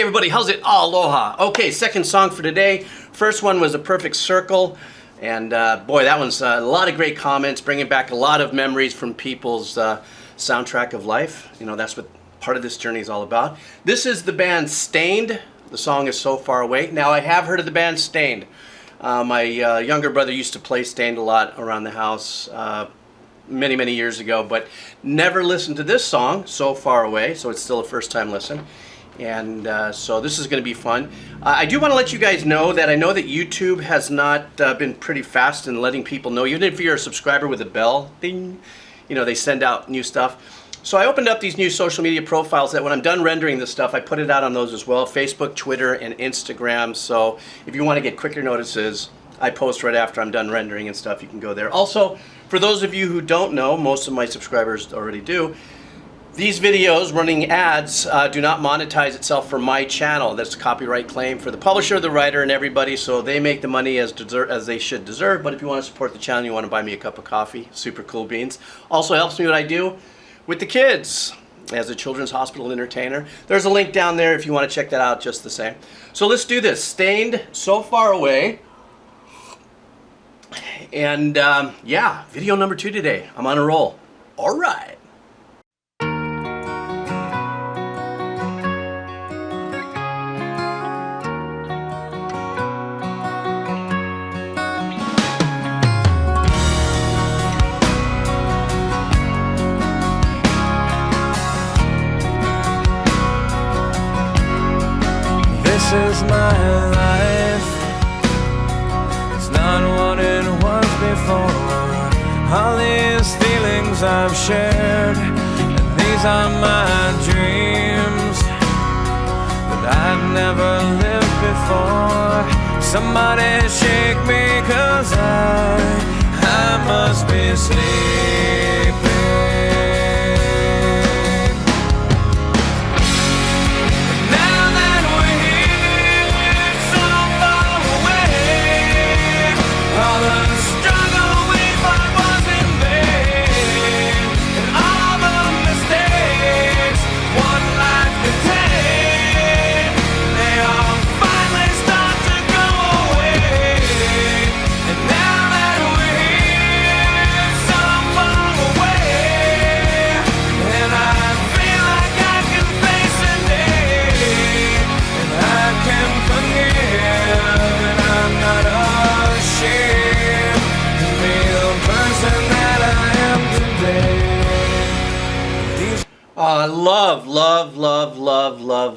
everybody, how's it? Oh, aloha. Okay, second song for today. First one was A Perfect Circle, and boy, that one's a lot of great comments, bringing back a lot of memories from people's soundtrack of life. You know, that's what part of this journey is all about. This is the band Stained. The song is So Far Away. Now, I have heard of the band Stained. My younger brother used to play Stained a lot around the house many years ago, but never listened to this song, So Far Away, so it's still a first time listen. And so this is going to be fun. I do want to let you guys know that I know that YouTube has not been pretty fast in letting people know, even if you're a subscriber with a bell, ding, you know, they send out new stuff. So I opened up these new social media profiles that when I'm done rendering this stuff, I put it out on those as well, Facebook, Twitter, and Instagram. So if you want to get quicker notices, I post right after I'm done rendering and stuff. You can go there. Also, for those of you who don't know, most of my subscribers already do, these videos running ads do not monetize itself for my channel. That's a copyright claim for the publisher, the writer, and everybody, so they make the money as they should deserve. But if you want to support the channel, you want to buy me a cup of coffee, super cool beans. Also helps me what I do with the kids as a children's hospital entertainer. There's a link down there if you want to check that out just the same. So let's do this. Stained, So Far Away. And yeah, video number 2 today. I'm on a roll. All right. This is my life. It's not what it was before. All these feelings I've shared, and these are my dreams that I've never lived before. Somebody shake me, 'cause I must be sleeping.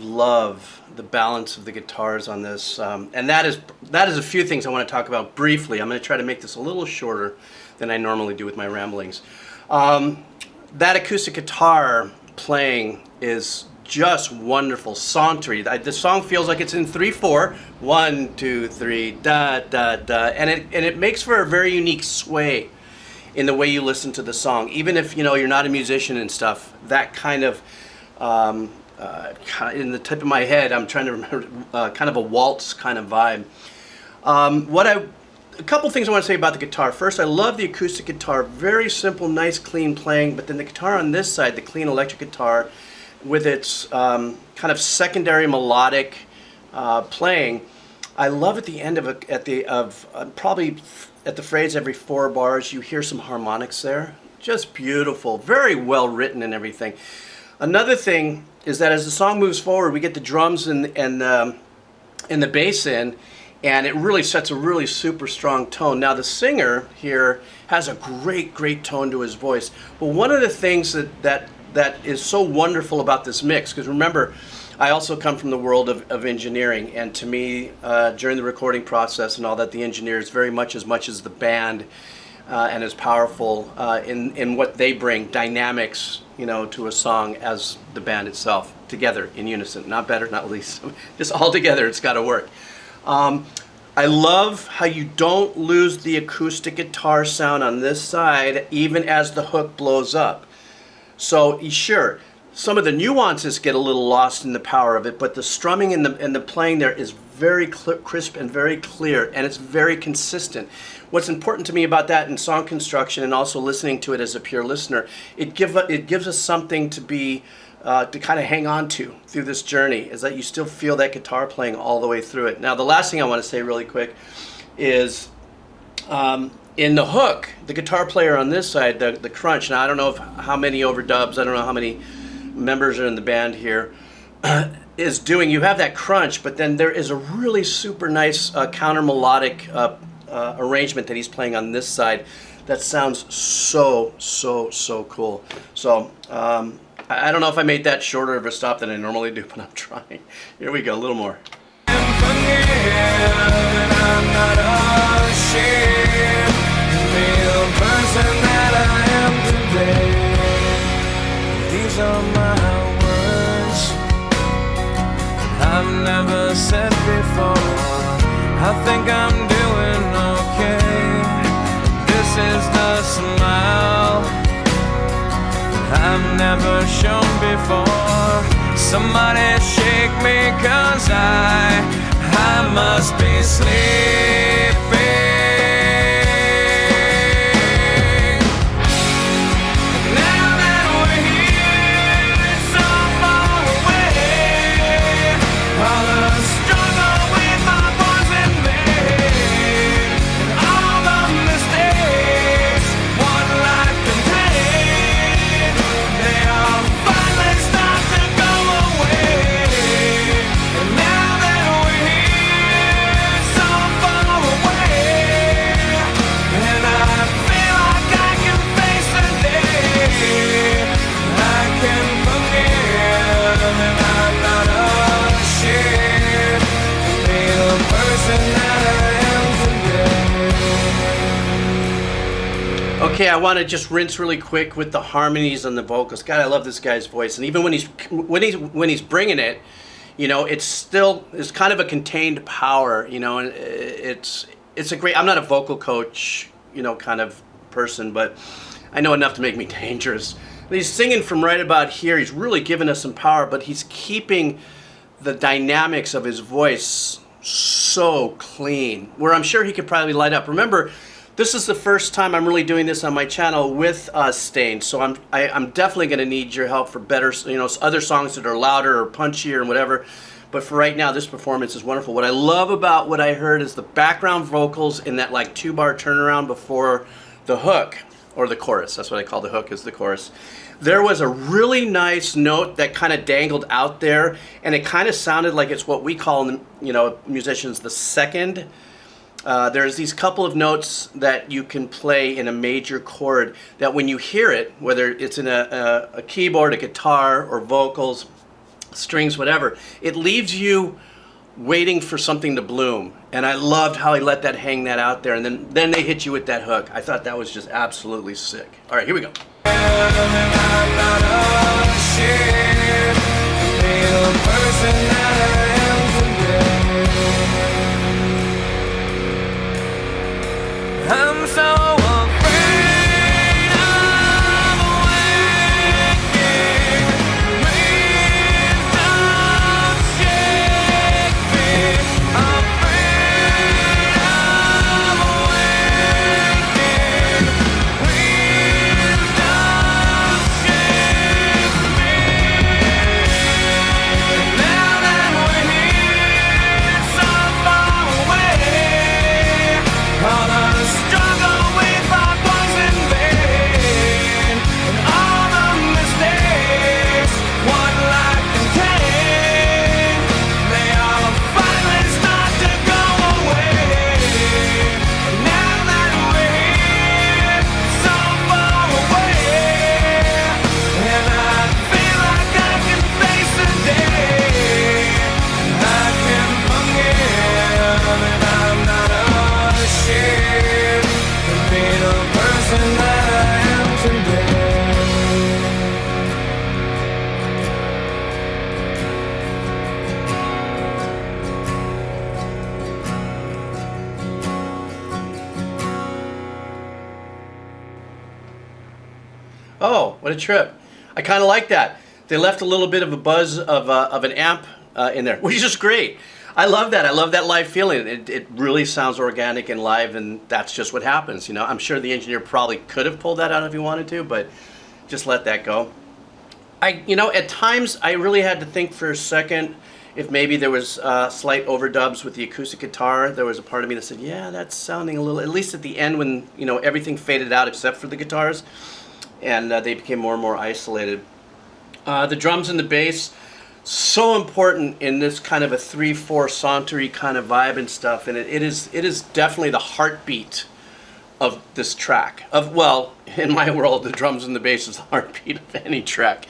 Love the balance of the guitars on this, and that is a few things I want to talk about briefly. I'm going to try to make this a little shorter than I normally do with my ramblings. That acoustic guitar playing is just wonderful, sauntery. The song feels like it's in 3/4, 1, 2, 3, da da da, and it makes for a very unique sway in the way you listen to the song. Even if you know you're not a musician and stuff, that kind of in the tip of my head, I'm trying to remember kind of a waltz kind of vibe. A couple things I want to say about the guitar. First, I love the acoustic guitar. Very simple, nice, clean playing. But then the guitar on this side, the clean electric guitar, with its kind of secondary melodic playing, I love at the end of probably at the phrase every 4 bars, you hear some harmonics there. Just beautiful, very well written and everything. Another thing is that as the song moves forward, we get the drums and the bass in, and it really sets a really super strong tone. Now the singer here has a great tone to his voice. But one of the things that is so wonderful about this mix, because remember, I also come from the world of engineering, and to me, during the recording process and all that, the engineer is very much as the band and as powerful in what they bring, dynamics, you know, to a song as the band itself, together in unison, not better, not least, just all together. It's got to work. I love how you don't lose the acoustic guitar sound on this side, even as the hook blows up. So sure, some of the nuances get a little lost in the power of it, but the strumming and the playing there is very crisp and very clear, and it's very consistent. What's important to me about that in song construction, and also listening to it as a pure listener, it gives us something to be to kind of hang on to through this journey, is that you still feel that guitar playing all the way through it. Now, the last thing I want to say really quick is in the hook, the guitar player on this side, the crunch. Now, I don't know how many overdubs, I don't know how many members are in the band here, is doing. You have that crunch, but then there is a really super nice counter melodic arrangement that he's playing on this side that sounds so cool. So I don't know if I made that shorter of a stop than I normally do, but I'm trying. Here we go, a little more. These are my words I've never said before. I think I'm doing okay. This is the smile I've never shown before. Somebody shake me, 'cause I must be sleeping. Okay, I want to just rinse really quick with the harmonies and the vocals. God, I love this guy's voice, and even when he's bringing it, you know, it's kind of a contained power, you know, and it's a great. I'm not a vocal coach, you know, kind of person, but I know enough to make me dangerous. And he's singing from right about here. He's really giving us some power, but he's keeping the dynamics of his voice so clean, where I'm sure he could probably light up. Remember, this is the first time I'm really doing this on my channel with Stain, so I'm definitely going to need your help for better, you know, other songs that are louder or punchier and whatever. But for right now, this performance is wonderful. What I love about what I heard is the background vocals in that like 2-bar turnaround before the hook, or the chorus. That's what I call the hook, is the chorus. There was a really nice note that kind of dangled out there, and it kind of sounded like it's what we call, you know, musicians, the second. There's these couple of notes that you can play in a major chord that when you hear it, whether it's in a keyboard, a guitar, or vocals, strings, whatever, it leaves you waiting for something to bloom. And I loved how he let that hang that out there, and then they hit you with that hook. I thought that was just absolutely sick. All right, here we go. I'm so afraid of waking. Please don't shake me. Afraid of waking. Please don't shake me. Now that we're here so far away, all the struggle with our poison vein, and all the mistakes one life contained, they all finally start to go away. And now that we're here so far away, and I feel like I can face the day, I can forgive, and I'm not ashamed to be the person that I am today. Oh, what a trip. I kind of like that. They left a little bit of a buzz of an amp in there, which is just great. I love that. I love that live feeling. It really sounds organic and live, and that's just what happens. You know, I'm sure the engineer probably could have pulled that out if he wanted to, but just let that go. You know, at times I really had to think for a second if maybe there was slight overdubs with the acoustic guitar. There was a part of me that said, yeah, that's sounding a little, at least at the end when, you know, everything faded out except for the guitars, and they became more and more isolated. The drums and the bass, so important in this kind of a 3/4 sauntery kind of vibe and stuff, and it is definitely the heartbeat of this track. Well, in my world, the drums and the bass is the heartbeat of any track.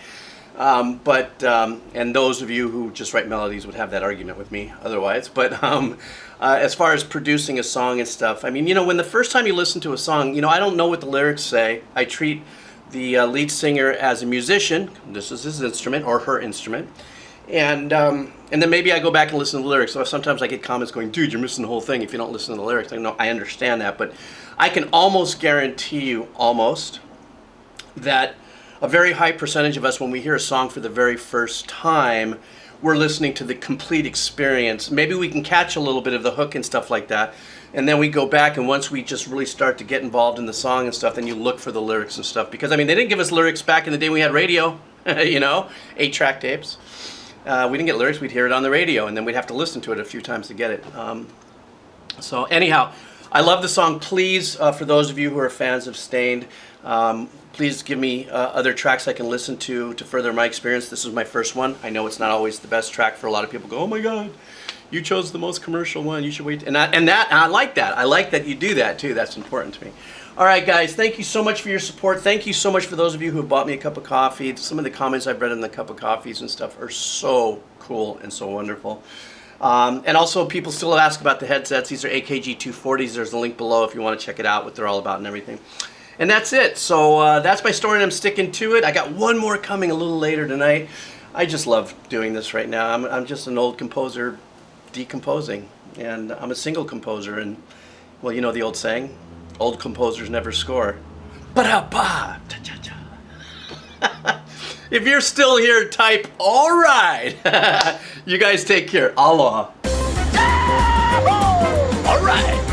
And those of you who just write melodies would have that argument with me otherwise. But as far as producing a song and stuff, I mean, you know, when the first time you listen to a song, you know, I don't know what the lyrics say. I treat the lead singer as a musician. This is his instrument or her instrument. And then maybe I go back and listen to the lyrics. So sometimes I get comments going, dude, you're missing the whole thing if you don't listen to the lyrics. I know, I understand that, but I can almost guarantee you, that a very high percentage of us, when we hear a song for the very first time, we're listening to the complete experience. Maybe we can catch a little bit of the hook and stuff like that, and then we go back, and once we just really start to get involved in the song and stuff, then you look for the lyrics and stuff. Because, I mean, they didn't give us lyrics back in the day we had radio, you know, 8-track tapes. We didn't get lyrics, we'd hear it on the radio, and then we'd have to listen to it a few times to get it. So anyhow, I love the song. Please, for those of you who are fans of Stained, please give me other tracks I can listen to further my experience. This is my first one. I know it's not always the best track for a lot of people. Go, oh my God, you chose the most commercial one. You should wait. And I like that. I like that you do that too. That's important to me. All right, guys, thank you so much for your support. Thank you so much for those of you who have bought me a cup of coffee. Some of the comments I've read in the cup of coffees and stuff are so cool and so wonderful. And also, people still ask about the headsets. These are AKG 240s. There's a link below if you want to check it out, what they're all about and everything. And that's it. So that's my story, and I'm sticking to it. I got one more coming a little later tonight. I just love doing this right now. I'm just an old composer decomposing, and I'm a single composer. And, well, you know the old saying, old composers never score. Ba-da-ba! Cha-cha-cha. If you're still here, type, all right. You guys take care. Aloha. All right.